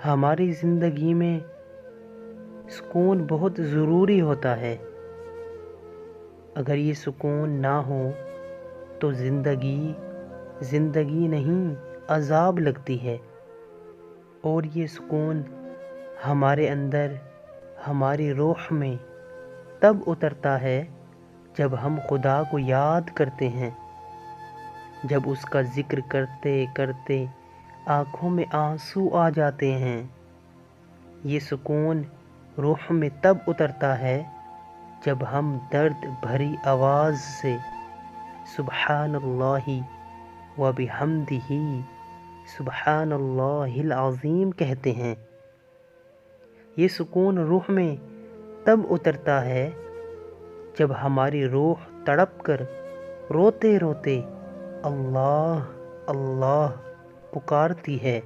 ہماری زندگی میں سکون بہت ضروری ہوتا ہے۔ اگر یہ سکون نہ ہو تو زندگی نہیں، عذاب لگتی ہے۔ اور یہ سکون ہمارے اندر، ہماری روح میں تب اترتا ہے جب ہم خدا کو یاد کرتے ہیں، جب اس کا ذکر کرتے کرتے آنکھوں میں آنسو آ جاتے ہیں۔ یہ سکون روح میں تب اترتا ہے جب ہم درد بھری آواز سے سبحان اللہ و بحمدہ سبحان اللہ العظیم کہتے ہیں۔ یہ سکون روح میں تب اترتا ہے جب ہماری روح تڑپ کر روتے روتے اللہ اللہ پکارتی ہے۔